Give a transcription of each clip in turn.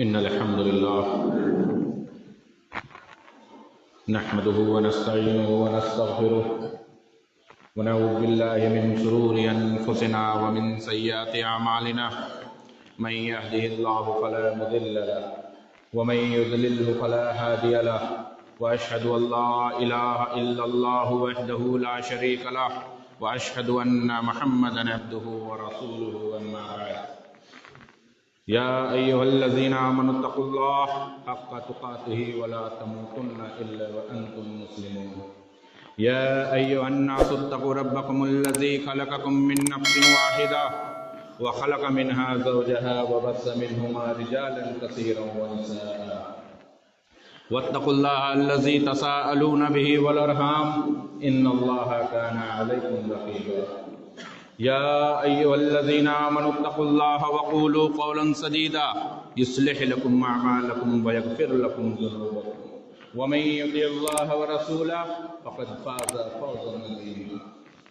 إن الحمد لله نحمده ونستعينه ونستغفره ونعوذ بالله من شرور أنفسنا ومن سيئات أعمالنا من يهده الله فلا مضل له ومن يضلله فلا هادي له وأشهد أن لا إله إلا الله وحده لا شريك له وأشهد أن محمدا عبده ورسوله أما بعد يا أيها الذين آمنوا اتقوا الله حق تقاته ولا تموتن إلا وأنتم مسلمون يا أيها الناس اتقوا ربكم الذي خلقكم من نفس واحدة وخلق منها زوجها وبث منهما رجالا كثيرا ونساء واتقوا الله الذي تساءلون به والأرحام إن الله كان عليكم رقيبا يا أيها الذين آمنوا اتقوا الله وقولوا قولا سديدا يصلح لكم أعمالكم ويغفر لكم ذنوبكم ومن يطع الله ورسوله فقد فاز فوزا عظيما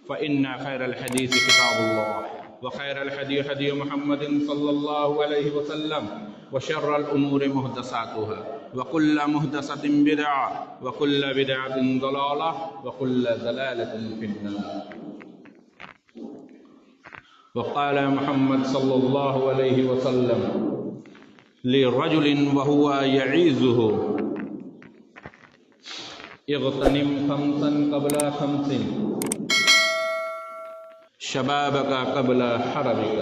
فإن خير الحديث كتاب الله وخير الهدي هدي محمد صلى الله عليه وسلم وشر الأمور محدثاتها وكل محدثة بدعة وكل بدعة ضلالة وكل ضلالة في النار وقال محمد صلى الله عليه وسلم لرجل وهو يعيزه اغتنم خمسا قبل خمس شبابك قبل حرمك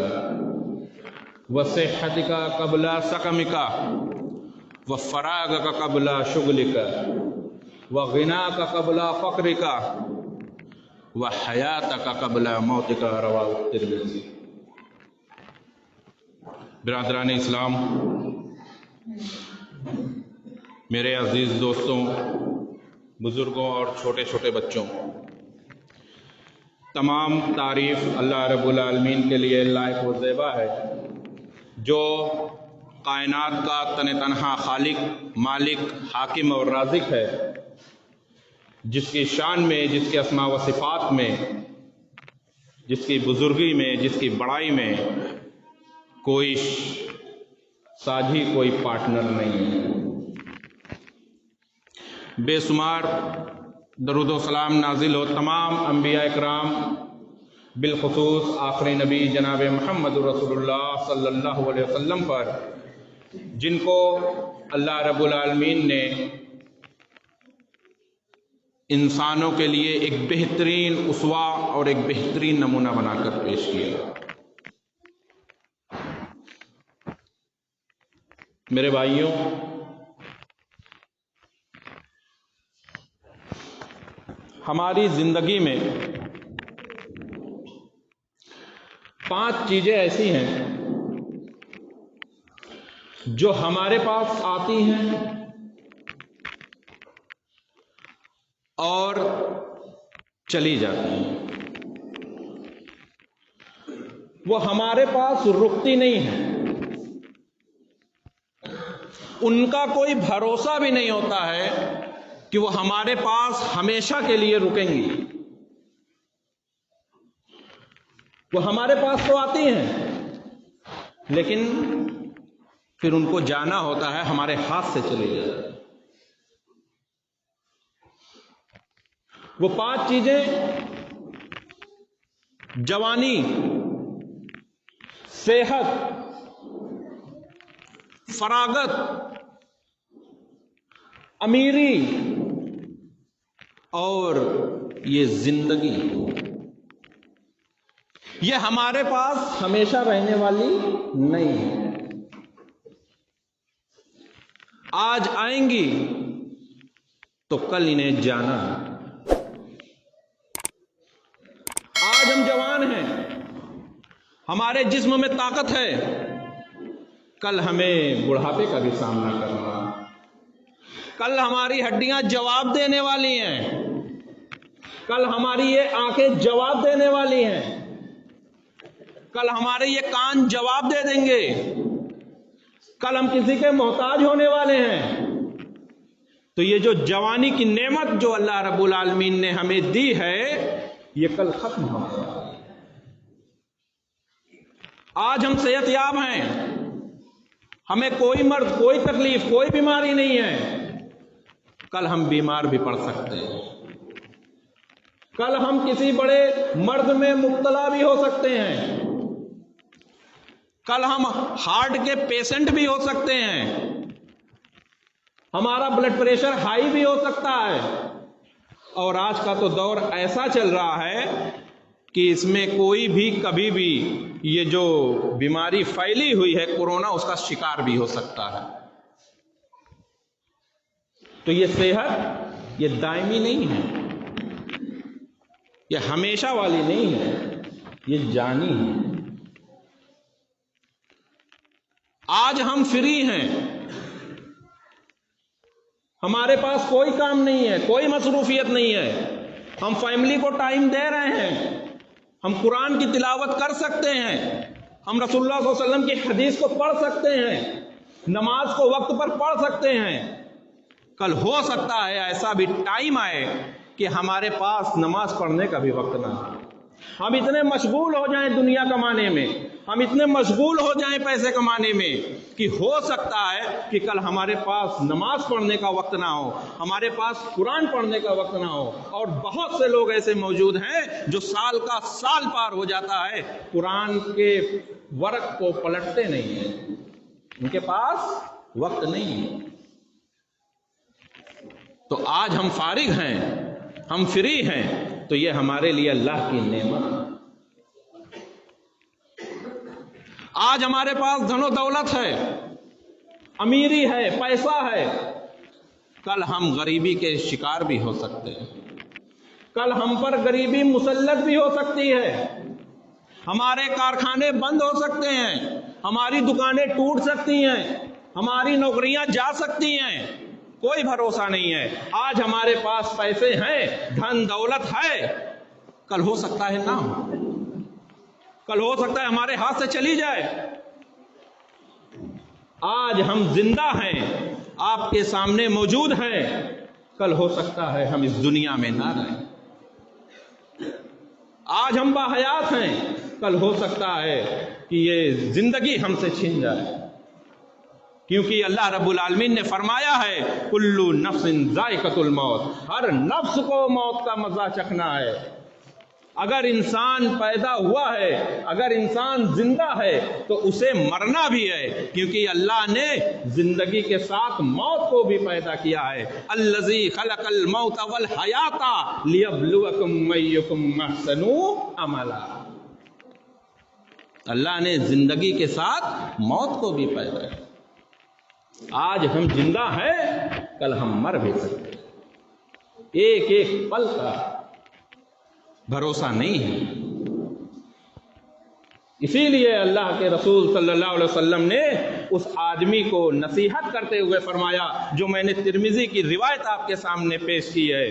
وصحتك قبل سقمك وفراغك قبل شغلك وغناك قبل فقرك وحیاتک قبل موتک رواہ الترمذی۔ برادران اسلام، میرے عزیز دوستوں، بزرگوں اور چھوٹے چھوٹے بچوں، تمام تعریف اللہ رب العالمین کے لیے لائق و زیبا ہے، جو کائنات کا تن تنہا خالق، مالک، حاکم اور رازق ہے، جس کی شان میں، جس کے اسماء و صفات میں، جس کی بزرگی میں، جس کی بڑائی میں کوئی ساجھی، کوئی پارٹنر نہیں ہے۔ بے شمار درود و سلام نازل ہو تمام انبیاء اکرام، بالخصوص آخری نبی جناب محمد رسول اللہ صلی اللہ علیہ وسلم پر، جن کو اللہ رب العالمین نے انسانوں کے لیے ایک بہترین اسوہ اور ایک بہترین نمونہ بنا کر پیش کیا۔ میرے بھائیوں، ہماری زندگی میں 5 چیزیں ایسی ہیں جو ہمارے پاس آتی ہیں اور چلی جاتی ہیں، وہ ہمارے پاس رکتی نہیں ہیں، ان کا کوئی بھروسہ بھی نہیں ہوتا ہے کہ وہ ہمارے پاس ہمیشہ کے لیے رکیں گی۔ وہ ہمارے پاس تو آتی ہیں، لیکن پھر ان کو جانا ہوتا ہے، ہمارے ہاتھ سے چلی جاتی ہے۔ وہ 5 چیزیں: جوانی، صحت، فراغت، امیری اور یہ زندگی، یہ ہمارے پاس ہمیشہ رہنے والی نہیں ہے۔ آج آئیں گی تو کل انہیں جانا ہے۔ آج ہم جوان ہیں، ہمارے جسم میں طاقت ہے، کل ہمیں بڑھاپے کا بھی سامنا کرنا ہے۔ کل ہماری ہڈیاں جواب دینے والی ہیں، کل ہماری یہ آنکھیں جواب دینے والی ہیں، کل ہمارے یہ کان جواب دے دیں گے، کل ہم کسی کے محتاج ہونے والے ہیں۔ تو یہ جو جوانی کی نعمت جو اللہ رب العالمین نے ہمیں دی ہے، یہ کل ختم ہو گیا۔ آج ہم صحت یاب ہیں، ہمیں کوئی مرض، کوئی تکلیف، کوئی بیماری نہیں ہے، کل ہم بیمار بھی پڑ سکتے ہیں، کل ہم کسی بڑے مرض میں مبتلا بھی ہو سکتے ہیں، کل ہم ہارٹ کے پیشنٹ بھی ہو سکتے ہیں، ہمارا بلڈ پریشر ہائی بھی ہو سکتا ہے۔ اور آج کا تو دور ایسا چل رہا ہے کہ اس میں کوئی بھی کبھی بھی یہ جو بیماری پھیلی ہوئی ہے کورونا، اس کا شکار بھی ہو سکتا ہے۔ تو یہ صحت یہ دائمی نہیں ہے، یہ ہمیشہ والی نہیں ہے، یہ جانی ہے۔ آج ہم فری ہیں، ہمارے پاس کوئی کام نہیں ہے، کوئی مصروفیت نہیں ہے، ہم فیملی کو ٹائم دے رہے ہیں، ہم قرآن کی تلاوت کر سکتے ہیں، ہم رسول اللہ صلی اللہ علیہ وسلم کی حدیث کو پڑھ سکتے ہیں، نماز کو وقت پر پڑھ سکتے ہیں۔ کل ہو سکتا ہے ایسا بھی ٹائم آئے کہ ہمارے پاس نماز پڑھنے کا بھی وقت نہ ہو، ہم اتنے مشغول ہو جائیں دنیا کمانے میں، ہم اتنے مشغول ہو جائیں پیسے کمانے میں کہ ہو سکتا ہے کہ کل ہمارے پاس نماز پڑھنے کا وقت نہ ہو، ہمارے پاس قرآن پڑھنے کا وقت نہ ہو۔ اور بہت سے لوگ ایسے موجود ہیں جو سال کا سال پار ہو جاتا ہے، قرآن کے ورق کو پلٹتے نہیں ہیں، ان کے پاس وقت نہیں ہے۔ تو آج ہم فارغ ہیں، ہم فری ہیں، تو یہ ہمارے لیے اللہ کی نعمت ہے۔ آج ہمارے پاس دھن و دولت ہے، امیری ہے، پیسہ ہے، کل ہم غریبی کے شکار بھی ہو سکتے ہیں، کل ہم پر غریبی مسلط بھی ہو سکتی ہے، ہمارے کارخانے بند ہو سکتے ہیں، ہماری دکانیں ٹوٹ سکتی ہیں، ہماری نوکریاں جا سکتی ہیں، کوئی بھروسہ نہیں ہے۔ آج ہمارے پاس پیسے ہیں، دھن دولت ہے، کل ہو سکتا ہے نہ ہو، کل ہو سکتا ہے ہمارے ہاتھ سے چلی جائے۔ آج ہم زندہ ہیں، آپ کے سامنے موجود ہیں، کل ہو سکتا ہے ہم اس دنیا میں نہ رہیں۔ آج ہم باحیات ہیں، کل ہو سکتا ہے کہ یہ زندگی ہم سے چھن جائے، کیونکہ اللہ رب العالمین نے فرمایا ہے کلُّ نفس ذائقۃ الموت، ہر نفس کو موت کا مزہ چکھنا ہے۔ اگر انسان پیدا ہوا ہے، اگر انسان زندہ ہے تو اسے مرنا بھی ہے، کیونکہ اللہ نے زندگی کے ساتھ موت کو بھی پیدا کیا ہے۔ الذی خلق الموت والحیات لیبلوکم ایکم احسن عملا، اللہ نے زندگی کے ساتھ موت کو بھی پیدا کیا۔ آج ہم زندہ ہیں، کل ہم مر بھی سکتے ہیں، ایک ایک پل کا بھروسہ نہیں ہے۔ اسی لیے اللہ کے رسول صلی اللہ علیہ وسلم نے اس آدمی کو نصیحت کرتے ہوئے فرمایا، جو میں نے ترمذی کی روایت آپ کے سامنے پیش کی ہے۔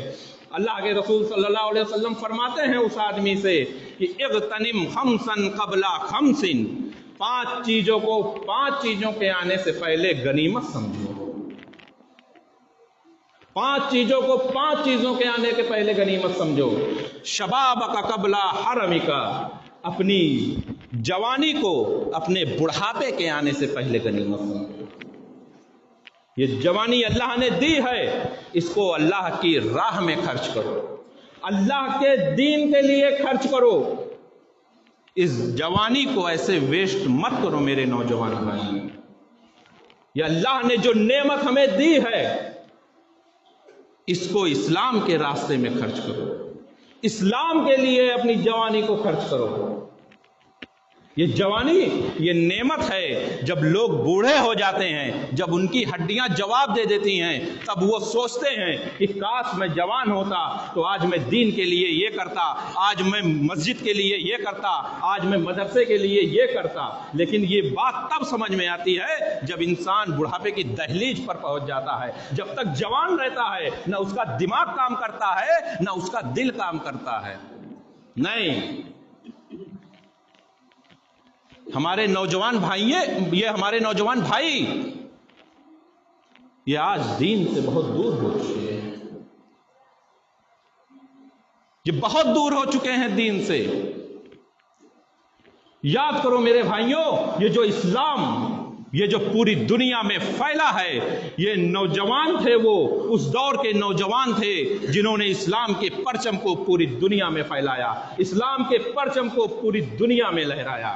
اللہ کے رسول صلی اللہ علیہ وسلم فرماتے ہیں اس آدمی سے کہ اغتنم خمسا قبل خمس، پانچ چیزوں کے آنے سے پہلے غنیمت سمجھو، پانچ چیزوں کے آنے کے پہلے غنیمت سمجھو۔ شبابک قبل حرمک، اپنی جوانی کو اپنے بڑھاپے کے آنے سے پہلے غنیمت سمجھو۔ یہ جوانی اللہ نے دی ہے، اس کو اللہ کی راہ میں خرچ کرو، اللہ کے دین کے لیے خرچ کرو۔ اس جوانی کو ایسے ویسٹ مت کرو میرے نوجوان بھائی۔ یہ اللہ نے جو نعمت ہمیں دی ہے، اس کو اسلام کے راستے میں خرچ کرو، اسلام کے لیے اپنی جوانی کو خرچ کرو۔ یہ جوانی یہ نعمت ہے، جب لوگ بوڑھے ہو جاتے ہیں، جب ان کی ہڈیاں جواب دے دیتی ہیں، تب وہ سوچتے ہیں کہ کاش میں جوان ہوتا تو آج میں دین کے لیے یہ کرتا، آج میں مسجد کے لیے یہ کرتا، آج میں مدرسے کے لیے یہ کرتا۔ لیکن یہ بات تب سمجھ میں آتی ہے جب انسان بڑھاپے کی دہلیز پر پہنچ جاتا ہے۔ جب تک جوان رہتا ہے نہ اس کا دماغ کام کرتا ہے نہ اس کا دل کام کرتا ہے۔ نہیں، ہمارے نوجوان بھائی یہ آج دین سے بہت دور ہو چکے ہیں، یہ بہت دور ہو چکے ہیں دین سے۔ یاد کرو میرے بھائیوں، یہ جو اسلام یہ جو پوری دنیا میں پھیلا ہے، یہ نوجوان تھے، وہ اس دور کے نوجوان تھے جنہوں نے اسلام کے پرچم کو پوری دنیا میں پھیلایا، اسلام کے پرچم کو پوری دنیا میں لہرایا۔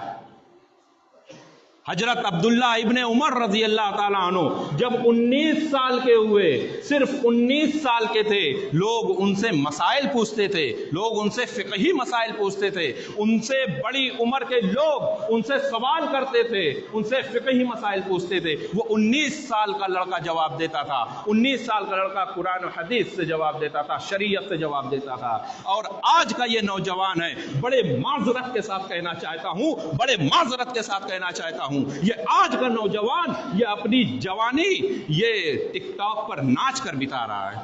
حضرت عبداللہ ابن عمر رضی اللہ تعالیٰ عنہ جب 19 سال کے ہوئے، صرف 19 سال کے تھے، لوگ ان سے مسائل پوچھتے تھے، لوگ ان سے فقہی مسائل پوچھتے تھے، ان سے بڑی عمر کے لوگ ان سے سوال کرتے تھے، ان سے فقہی مسائل پوچھتے تھے، وہ 19 سال کا لڑکا جواب دیتا تھا، 19 سال کا لڑکا قرآن و حدیث سے جواب دیتا تھا، شریعت سے جواب دیتا تھا۔ اور آج کا یہ نوجوان ہے، بڑے معذرت کے ساتھ کہنا چاہتا ہوں، بڑے معذرت کے ساتھ کہنا چاہتا ہوں، یہ آج کا نوجوان یہ اپنی جوانی یہ ٹک ٹاک پر ناچ کر بتا رہا ہے۔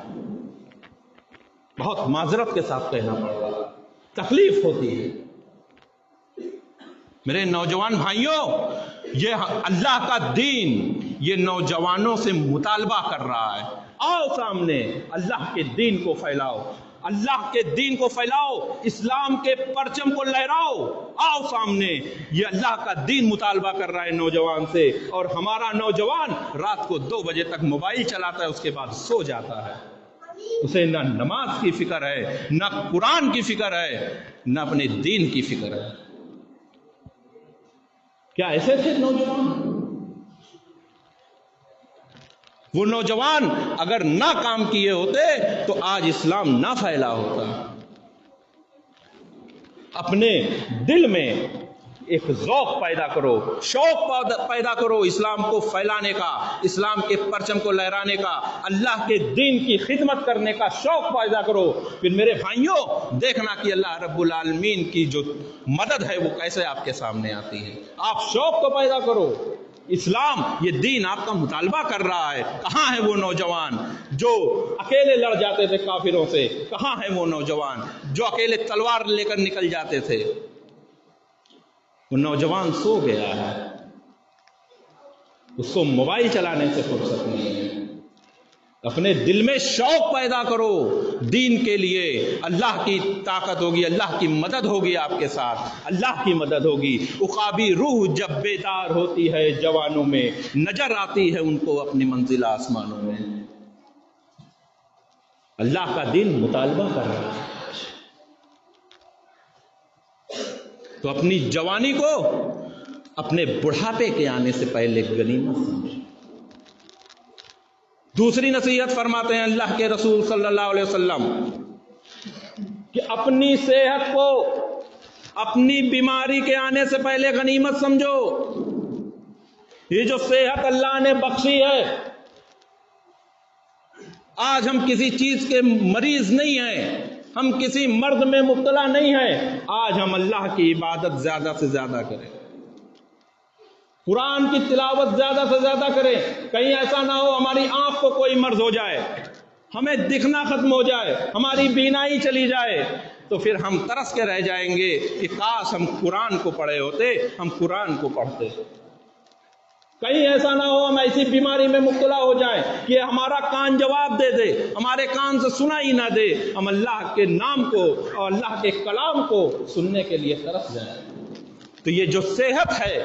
بہت معذرت کے ساتھ کہنا پڑ رہا ہے، تکلیف ہوتی ہے۔ میرے نوجوان بھائیوں، یہ اللہ کا دین یہ نوجوانوں سے مطالبہ کر رہا ہے، آؤ سامنے، اللہ کے دین کو پھیلاؤ، اللہ کے دین کو پھیلاؤ، اسلام کے پرچم کو لہراؤ، آؤ سامنے۔ یہ اللہ کا دین مطالبہ کر رہا ہے نوجوان سے، اور ہمارا نوجوان رات کو 2 بجے تک موبائل چلاتا ہے، اس کے بعد سو جاتا ہے، اسے نہ نماز کی فکر ہے، نہ قرآن کی فکر ہے، نہ اپنے دین کی فکر ہے۔ کیا ایسے تھے نوجوان؟ وہ نوجوان اگر نہ کام کیے ہوتے تو آج اسلام نہ پھیلا ہوتا۔ اپنے دل میں ایک ذوق پیدا کرو، شوق پیدا کرو اسلام کو پھیلانے کا، اسلام کے پرچم کو لہرانے کا، اللہ کے دین کی خدمت کرنے کا شوق پیدا کرو۔ پھر میرے بھائیوں دیکھنا کہ اللہ رب العالمین کی جو مدد ہے وہ کیسے آپ کے سامنے آتی ہے۔ آپ شوق کو پیدا کرو، اسلام یہ دین آپ کا مطالبہ کر رہا ہے۔ کہاں ہے وہ نوجوان جو اکیلے لڑ جاتے تھے کافروں سے؟ کہاں ہے وہ نوجوان جو اکیلے تلوار لے کر نکل جاتے تھے؟ وہ نوجوان سو گیا ہے، اس کو موبائل چلانے سے فرصت نہیں ہے۔ اپنے دل میں شوق پیدا کرو دین کے لیے، اللہ کی طاقت ہوگی، اللہ کی مدد ہوگی آپ کے ساتھ، اللہ کی مدد ہوگی۔ عقابی روح جب بیدار ہوتی ہے جوانوں میں، نظر آتی ہے ان کو اپنی منزل آسمانوں میں۔ اللہ کا دین مطالبہ کر رہا ہے، تو اپنی جوانی کو اپنے بڑھاپے کے آنے سے پہلے غنیمت سمجھو۔ دوسری نصیحت فرماتے ہیں اللہ کے رسول صلی اللہ علیہ وسلم کہ اپنی صحت کو اپنی بیماری کے آنے سے پہلے غنیمت سمجھو۔ یہ جو صحت اللہ نے بخشی ہے، آج ہم کسی چیز کے مریض نہیں ہیں، ہم کسی مرض میں مبتلا نہیں ہیں، آج ہم اللہ کی عبادت زیادہ سے زیادہ کریں، قرآن کی تلاوت زیادہ سے زیادہ کریں۔ کہیں ایسا نہ ہو ہماری آنکھ کو کوئی مرض ہو جائے، ہمیں دکھنا ختم ہو جائے، ہماری بینائی چلی جائے، تو پھر ہم ترس کے رہ جائیں گے کہ کاش ہم قرآن کو پڑھے ہوتے، ہم قرآن کو پڑھتے۔ کہیں ایسا نہ ہو ہم ایسی بیماری میں مبتلا ہو جائیں کہ ہمارا کان جواب دے دے، ہمارے کان سے سنا ہی نہ دے، ہم اللہ کے نام کو اور اللہ کے کلام کو سننے کے لیے ترس جائیں۔ تو یہ جو صحت ہے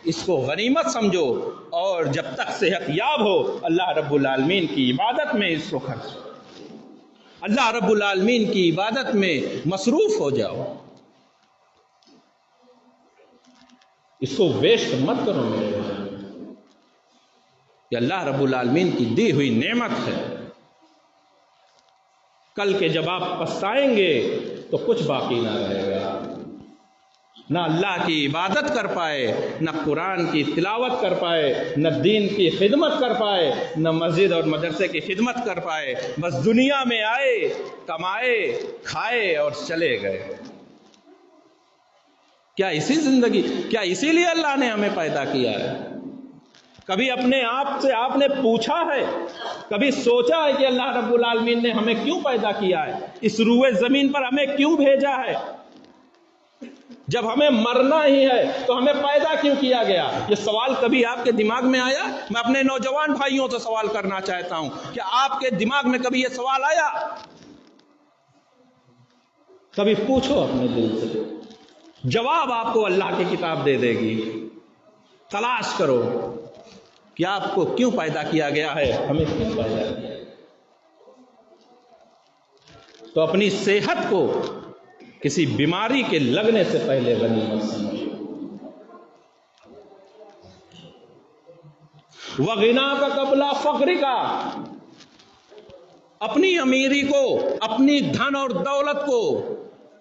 اس کو غنیمت سمجھو، اور جب تک صحت یاب ہو اللہ رب العالمین کی عبادت میں اس کو خرچ کرو، اللہ رب العالمین کی عبادت میں مصروف ہو جاؤ، اس کو ویسٹ مت کرو میرے بھائی۔ یہ اللہ رب العالمین کی دی ہوئی نعمت ہے، کل کے جب آپ پچھتائیں گے تو کچھ باقی نہ رہے گا، نہ اللہ کی عبادت کر پائے، نہ قرآن کی تلاوت کر پائے، نہ دین کی خدمت کر پائے، نہ مسجد اور مدرسے کی خدمت کر پائے، بس دنیا میں آئے، کمائے، کھائے اور چلے گئے۔ کیا اسی لیے اللہ نے ہمیں پیدا کیا ہے؟ کبھی اپنے آپ سے آپ نے پوچھا ہے، کبھی سوچا ہے کہ اللہ رب العالمین نے ہمیں کیوں پیدا کیا ہے، اس روئے زمین پر ہمیں کیوں بھیجا ہے؟ جب ہمیں مرنا ہی ہے تو ہمیں پیدا کیوں کیا گیا؟ یہ سوال کبھی آپ کے دماغ میں آیا؟ میں اپنے نوجوان بھائیوں سے سوال کرنا چاہتا ہوں، کیا آپ کے دماغ میں کبھی یہ سوال آیا؟ کبھی پوچھو اپنے دل سے، جواب آپ کو اللہ کی کتاب دے دے گی، تلاش کرو۔ کہ آپ کو کیوں پیدا کیا گیا ہے، ہمیں کیوں پیدا کیا ہے. تو اپنی صحت کو کسی بیماری کے لگنے سے پہلے غنیمت سمجھو. وغنا کا قبل فقر کا، اپنی امیری کو، اپنی دھن اور دولت کو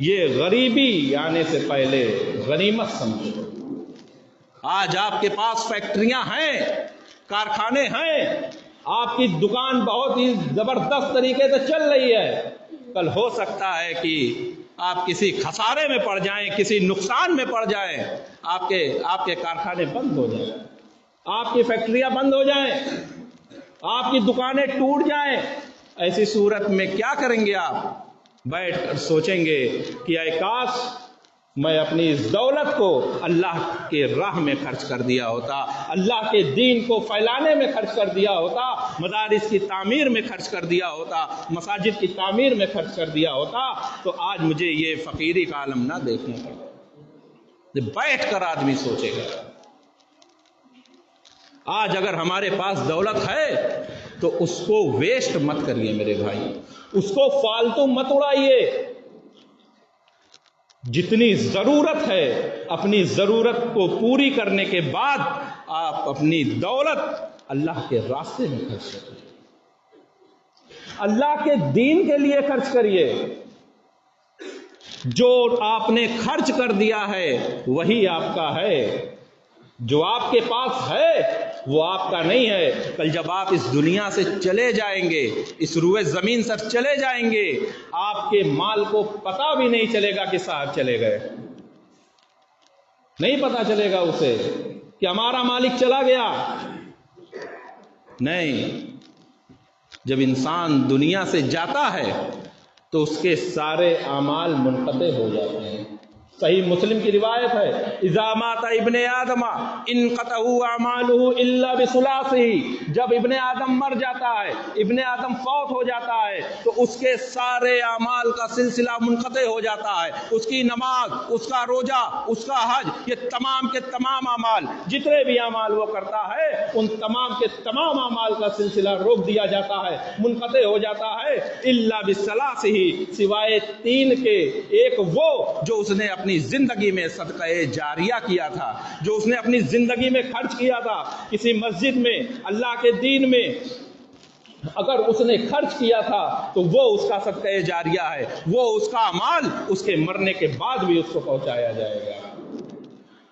یہ غریبی آنے سے پہلے غنیمت سمجھو. آج آپ کے پاس فیکٹریاں ہیں، کارخانے ہیں، آپ کی دکان بہت ہی زبردست طریقے سے چل رہی ہے. کل ہو سکتا ہے کہ آپ کسی خسارے میں پڑ جائیں، کسی نقصان میں پڑ جائیں، آپ کے کارخانے بند ہو جائیں، آپ کی فیکٹریاں بند ہو جائیں، آپ کی دکانیں ٹوٹ جائیں. ایسی صورت میں کیا کریں گے؟ آپ بیٹھ کر سوچیں گے کہ اے کاش میں اپنی اس دولت کو اللہ کے راہ میں خرچ کر دیا ہوتا، اللہ کے دین کو پھیلانے میں خرچ کر دیا ہوتا، مدارس کی تعمیر میں خرچ کر دیا ہوتا، مساجد کی تعمیر میں خرچ کر دیا ہوتا، تو آج مجھے یہ فقیری کا عالم نہ دیکھنا پڑتا. بیٹھ کر آدمی سوچے گا. آج اگر ہمارے پاس دولت ہے تو اس کو ویسٹ مت کریے میرے بھائی، اس کو فالتو مت اڑائیے. جتنی ضرورت ہے اپنی ضرورت کو پوری کرنے کے بعد آپ اپنی دولت اللہ کے راستے میں خرچ کریے، اللہ کے دین کے لیے خرچ کریے. جو آپ نے خرچ کر دیا ہے وہی آپ کا ہے، جو آپ کے پاس ہے وہ آپ کا نہیں ہے. کل جب آپ اس دنیا سے چلے جائیں گے، اس روئے زمین سے چلے جائیں گے، آپ کے مال کو پتہ بھی نہیں چلے گا کہ صاحب چلے گئے. نہیں پتہ چلے گا اسے کہ ہمارا مالک چلا گیا. نہیں، جب انسان دنیا سے جاتا ہے تو اس کے سارے اعمال منقطع ہو جاتے ہیں. صحیح مسلم کی روایت ہے، اذا مات ابن آدم انقطع اعماله الا بثلاثه. جب ابن آدم مر جاتا ہے، ابن آدم فوت ہو جاتا ہے تو اس کے سارے اعمال کا سلسلہ منقطع ہو جاتا ہے. اس کی نماز، اس کا روزہ، اس کا حج، یہ تمام کے تمام اعمال، جتنے بھی اعمال وہ کرتا ہے ان تمام کے تمام اعمال کا سلسلہ روک دیا جاتا ہے، منقطع ہو جاتا ہے. الا بثلاثه، سوائے 3 کے. ایک وہ جو اس نے اپنی زندگی میں صدقہ جاریہ کیا تھا، جو اس نے اپنی زندگی میں خرچ کیا تھا کسی مسجد میں، اللہ کے دین میں اگر اس نے خرچ کیا تھا تو وہ اس کا صدقہ جاریہ ہے، وہ اس کا اعمال اس کے مرنے کے بعد بھی اس کو پہنچایا جائے گا.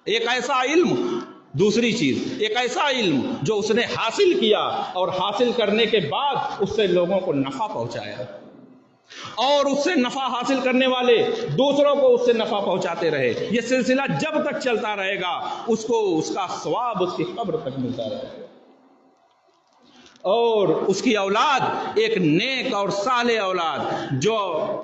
ایک ایسا علم، دوسری چیز، ایک ایسا علم جو اس نے حاصل کیا اور حاصل کرنے کے بعد اس سے لوگوں کو نفع پہنچایا، اور اس سے نفع حاصل کرنے والے دوسروں کو اس سے نفع پہنچاتے رہے. یہ سلسلہ جب تک چلتا رہے گا اس کو اس کا ثواب اس کی قبر تک ملتا رہے گا. اور اس کی اولاد ایک نیک اور صالح اولاد جو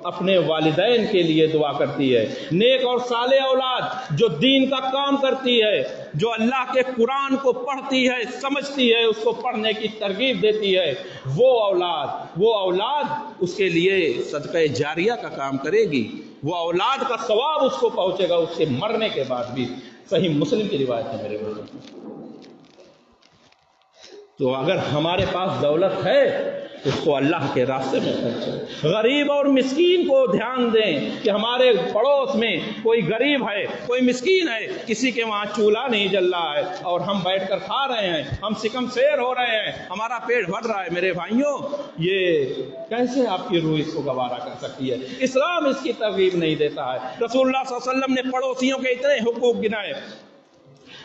اپنے والدین کے لیے دعا کرتی ہے، نیک اور صالح اولاد جو دین کا کام کرتی ہے، جو اللہ کے قرآن کو پڑھتی ہے، سمجھتی ہے، اس کو پڑھنے کی ترغیب دیتی ہے، وہ اولاد اس کے لیے صدقہ جاریہ کا کام کرے گی. وہ اولاد کا ثواب اس کو پہنچے گا اس کے مرنے کے بعد بھی. صحیح مسلم کی روایت ہے میرے بھائی. تو اگر ہمارے پاس دولت ہے اس کو اللہ کے راستے میں خرچ کریں. غریب اور مسکین کو دھیان دیں کہ ہمارے پڑوس میں کوئی غریب ہے، کوئی مسکین ہے، کسی کے وہاں چولہا نہیں جل رہا ہے اور ہم بیٹھ کر کھا رہے ہیں، ہم سکم سیر ہو رہے ہیں، ہمارا پیٹ بھر رہا ہے. میرے بھائیوں، یہ کیسے آپ کی روح اس کو گوارا کر سکتی ہے؟ اسلام اس کی ترغیب نہیں دیتا ہے. رسول اللہ صلی اللہ علیہ وسلم نے پڑوسیوں کے اتنے حقوق گنائے.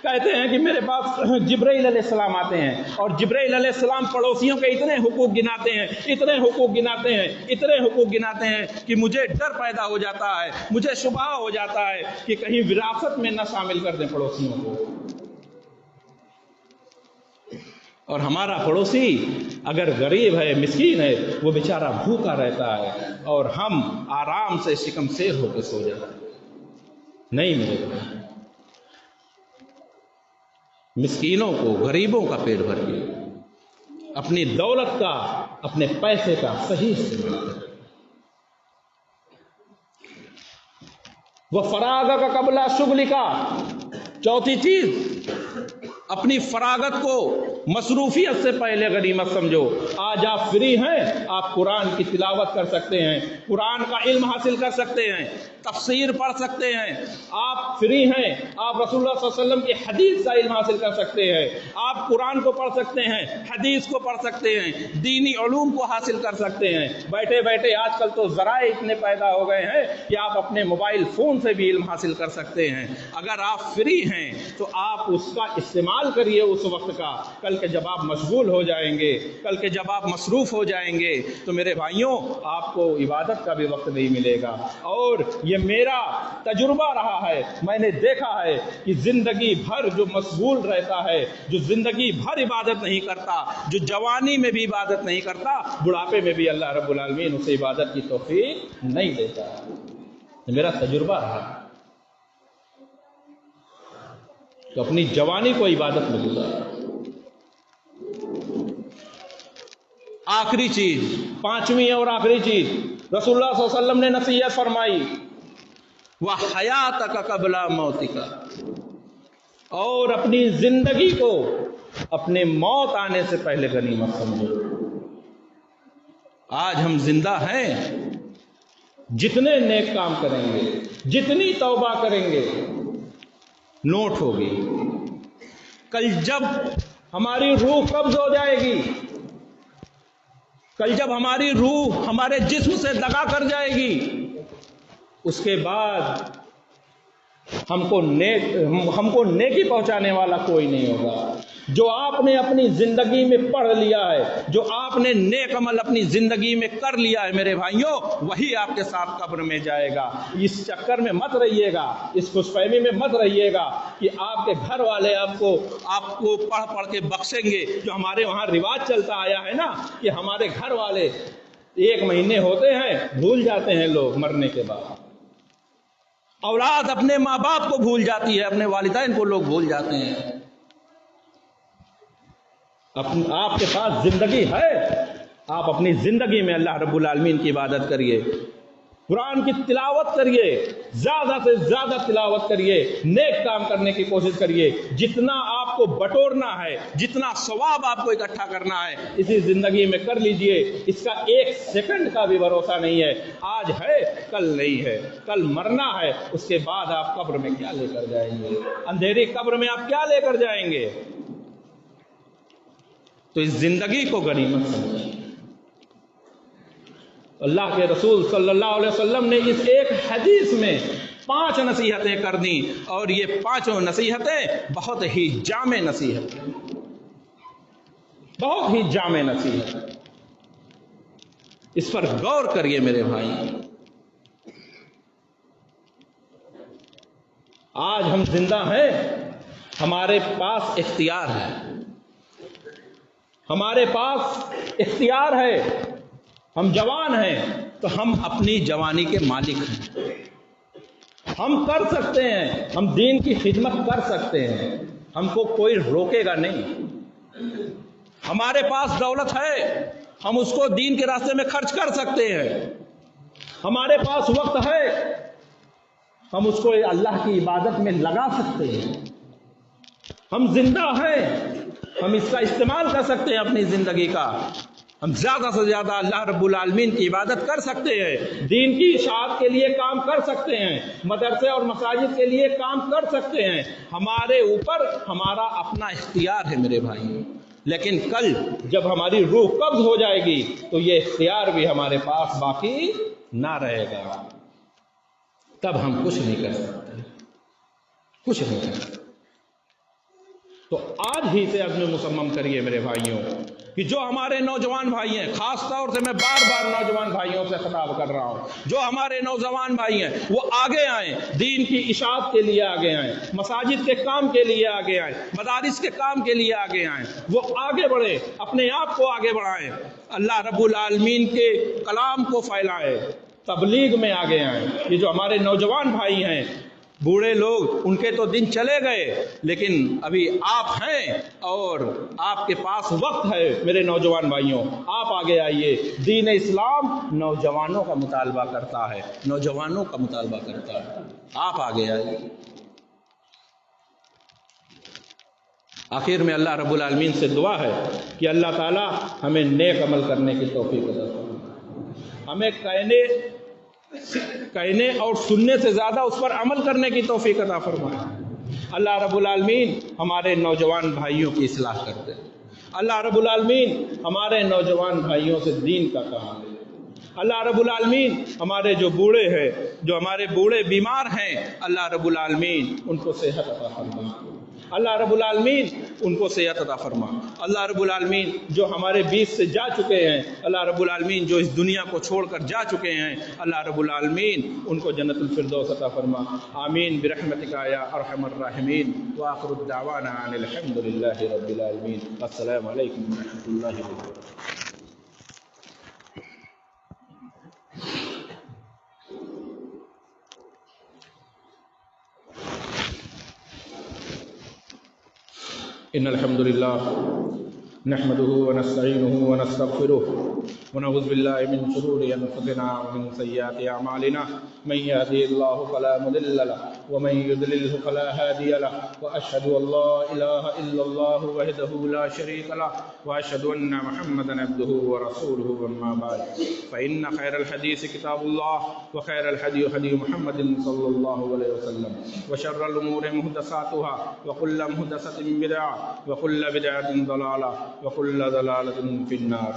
کہتے ہیں کہ میرے پاس جبرائیل علیہ السلام آتے ہیں اور جبرائیل علیہ السلام پڑوسیوں کے اتنے حقوق گناتے ہیں، اتنے حقوق گناتے ہیں، اتنے حقوق گناتے ہیں کہ مجھے ڈر پیدا ہو جاتا ہے، مجھے شبہ ہو جاتا ہے کہ کہیں وراثت میں نہ شامل کر دیں پڑوسیوں کو. اور ہمارا پڑوسی اگر غریب ہے، مسکین ہے، وہ بیچارہ بھوکا رہتا ہے اور ہم آرام سے شکم سیر ہو کے سو جاتے ہیں. نہیں میرے بھائی، مسکینوں کو، غریبوں کا پیٹ بھریے، اپنی دولت کا، اپنے پیسے کا صحیح استعمال کریں. وہ فراغ کا قبلہ شغل کا. چوتھی چیز، اپنی فراغت کو مصروفیت سے پہلے غنیمت سمجھو۔ آج آپ فری ہیں، آپ قرآن کی تلاوت کر سکتے ہیں، قرآن کا علم حاصل کر سکتے ہیں، تفسیر پڑھ سکتے ہیں۔ آپ فری ہیں، آپ رسول اللہ صلی اللہ علیہ وسلم کی حدیث کا علم حاصل کر سکتے ہیں، آپ قرآن کو پڑھ سکتے ہیں، حدیث کو پڑھ سکتے ہیں، دینی علوم کو حاصل کر سکتے ہیں۔ بیٹھے بیٹھے آج کل تو ذرائع اتنے پیدا ہو گئے ہیں کہ آپ اپنے موبائل فون سے بھی علم حاصل کر سکتے ہیں۔ اگر آپ فری ہیں تو آپ اس کا استعمال کریے اس وقت کا۔ کل کے جب آپ مشغول ہو جائیں گے، کل کے جب آپ مصروف ہو جائیں گے تو میرے بھائیوں آپ کو عبادت کا بھی وقت نہیں ملے گا۔ اور یہ میرا تجربہ رہا ہے، میں نے دیکھا ہے کہ زندگی بھر جو مشغول رہتا ہے، جو زندگی بھر عبادت نہیں کرتا، جو جوانی میں بھی عبادت نہیں کرتا، بڑھاپے میں بھی اللہ رب العالمین اسے عبادت کی توفیق نہیں دیتا۔ یہ میرا تجربہ رہا۔ تو اپنی جوانی کو عبادت میں گزارا۔ آخری چیز، پانچویں اور آخری چیز رسول اللہ صلی اللہ علیہ وسلم نے نصیحت فرمائی، وَحَيَاتَكَ قَبْلَ مَوْتِكَ، اور اپنی زندگی کو اپنے موت آنے سے پہلے غنیمت سمجھو۔ آج ہم زندہ ہیں، جتنے نیک کام کریں گے، جتنی توبہ کریں گے، نوٹ ہوگی۔ کل جب ہماری روح قبض ہو جائے گی، کل جب ہماری روح ہمارے جسم سے دگا کر جائے گی، اس کے بعد ہم کو نیکی پہنچانے والا کوئی نہیں ہوگا۔ جو آپ نے اپنی زندگی میں پڑھ لیا ہے، جو آپ نے نیک عمل اپنی زندگی میں کر لیا ہے میرے بھائیوں، وہی آپ کے ساتھ قبر میں جائے گا۔ اس چکر میں مت رہیے گا، اس خوش فہمی میں مت رہیے گا کہ آپ کے گھر والے آپ کو پڑھ پڑھ کے بخشیں گے۔ جو ہمارے وہاں رواج چلتا آیا ہے نا کہ ہمارے گھر والے 1 مہینے ہوتے ہیں بھول جاتے ہیں لوگ مرنے کے بعد۔ اولاد اپنے ماں باپ کو بھول جاتی ہے، اپنے والدین کو لوگ بھول جاتے ہیں۔ آپ کے پاس زندگی ہے، آپ اپنی زندگی میں اللہ رب العالمین کی عبادت کریے، قرآن کی تلاوت کریے، زیادہ سے زیادہ تلاوت کریے، نیک کام کرنے کی کوشش کریے۔ جتنا آپ کو بٹورنا ہے، جتنا ثواب آپ کو اکٹھا کرنا ہے، اسی زندگی میں کر لیجئے۔ اس کا 1 سیکنڈ کا بھی بھروسہ نہیں ہے، آج ہے کل نہیں ہے، کل مرنا ہے، اس کے بعد آپ قبر میں کیا لے کر جائیں گے؟ اندھیری قبر میں آپ کیا لے کر جائیں گے؟ تو اس زندگی کو غنیمت سمجھیں۔ اللہ کے رسول صلی اللہ علیہ وسلم نے اس ایک حدیث میں 5 نصیحتیں کر دیں، اور یہ 5 نصیحتیں بہت ہی جامع نصیحتیں، بہت ہی جامع نصیحتیں۔ اس پر غور کریے میرے بھائی۔ آج ہم زندہ ہیں، ہمارے پاس اختیار ہے، ہمارے پاس اختیار ہے، ہم جوان ہیں تو ہم اپنی جوانی کے مالک ہیں، ہم کر سکتے ہیں، ہم دین کی خدمت کر سکتے ہیں، ہم کو کوئی روکے گا نہیں۔ ہمارے پاس دولت ہے، ہم اس کو دین کے راستے میں خرچ کر سکتے ہیں، ہمارے پاس وقت ہے، ہم اس کو اللہ کی عبادت میں لگا سکتے ہیں، ہم زندہ ہیں، ہم اس کا استعمال کر سکتے ہیں اپنی زندگی کا، ہم زیادہ سے زیادہ اللہ رب العالمین کی عبادت کر سکتے ہیں، دین کی اشاعت کے لیے کام کر سکتے ہیں، مدرسے اور مساجد کے لیے کام کر سکتے ہیں۔ ہمارے اوپر ہمارا اپنا اختیار ہے میرے بھائی، لیکن کل جب ہماری روح قبض ہو جائے گی تو یہ اختیار بھی ہمارے پاس باقی نہ رہے گا، تب ہم کچھ نہیں کر سکتے، کچھ نہیں کر سکتے۔ تو آج ہی سے عزم مصمم کریے میرے بھائیوں کہ جو ہمارے نوجوان بھائی ہیں، خاص طور سے میں بار بار نوجوان بھائیوں سے خطاب کر رہا ہوں، جو ہمارے نوجوان بھائی ہیں وہ آگے آئیں، دین کی اشاعت کے لیے آگے آئیں، مساجد کے کام کے لیے آگے آئیں، مدارس کے کام کے لیے آگے آئیں، وہ آگے بڑھیں، اپنے آپ کو آگے بڑھائیں، اللہ رب العالمین کے کلام کو پھیلائیں، تبلیغ میں آگے آئیں۔ یہ جو ہمارے نوجوان بھائی ہیں، بوڑھے لوگ ان کے تو دن چلے گئے، لیکن ابھی آپ ہیں اور آپ کے پاس وقت ہے میرے نوجوان بھائیوں، آپ آگے آئیے۔ دین اسلام نوجوانوں کا مطالبہ کرتا ہے، نوجوانوں کا مطالبہ کرتا ہے، آپ آگے آئیے۔ آخر میں اللہ رب العالمین سے دعا ہے کہ اللہ تعالیٰ ہمیں نیک عمل کرنے کی توفیق عطا فرمائے، ہمیں کہنے اور سننے سے زیادہ اس پر عمل کرنے کی توفیق عطا فرمائے۔ اللہ رب العالمین ہمارے نوجوان بھائیوں کی اصلاح کر دے، اللہ رب العالمین ہمارے نوجوان بھائیوں سے دین کا کام لے، اللہ رب العالمین ہمارے جو بوڑھے ہیں، جو ہمارے بوڑھے بیمار ہیں، اللہ رب العالمین ان کو صحت عطا فرما، اللہ رب العالمین ان کو صحت عطا فرما۔ اللہ رب العالمین جو ہمارے بیچ سے جا چکے ہیں، اللہ رب العالمین جو اس دنیا کو چھوڑ کر جا چکے ہیں، اللہ رب العالمین ان کو جنت الفردوس عطا فرما۔ آمین برحمتک یا ارحم الراحمین، وآخر الدعوانا ان الحمد للہ رب العالمین۔ السلام علیکم ورحمۃ اللہ وبرکاتہ۔ ان الحمد للہ نحمده ونستعینه ونستغفره ونعوذ باللہ من شرور انفسنا ومن سیئات اعمالنا، من يهده الله فلا مضل له ومن يضلل فلا هادي له، واشهد ان لا اله الا الله وحده لا شريك له، واشهد ان محمدا عبده ورسوله، اما بعد فان خير الحديث كتاب الله، وخير الهدي هدي محمد صلى الله عليه وسلم، وشر الامور محدثاتها، وكل محدثة بدعة، وكل بدعة ضلالة، وكل ضلالة في النار۔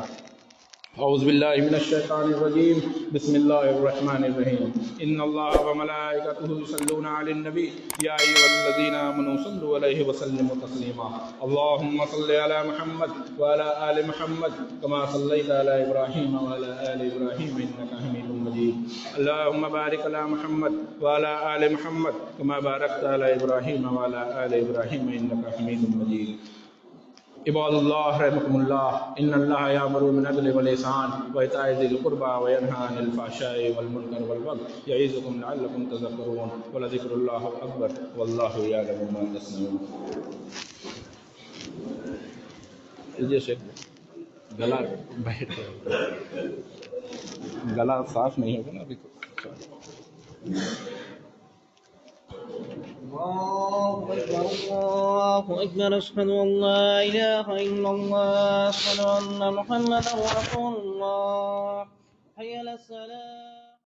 اعوذ باللہ من الشیطان الرجیم، بسم اللہ الرحمن الرحیم۔ ان اللہ وملائکتہ یصلون علی النبی یا ایھا الذین آمنوا صلوا علیہ وسلموا تسلیما۔ اللہم صل علی محمد وعلی آل محمد کما صلیت علی ابراہیم وعلی آل ابراہیم انک حمید مجید۔ اللہم بارک علی محمد وعلی آل محمد کما بارکت علی ابراہیم وعلی آل ابراہیم انک حمید مجید۔ عباد اللہ رحمکم اللہ، ان اللہ یامر بالعدل والاحسان وایتاء ذی القربى وینہی عن الفحشاء والمنکر والبغی یعظکم لعلکم تذکرون، ولذکر اللہ اکبر واللہ یعلم ما تصنعون۔ جیسے گلا بیٹھ گلا صاف نہیں ہوگا نا ابھی تو۔ الله أكبر أشهد أن لا إله إلا الله أشهد أن محمدا رسول الله حي على الصلاة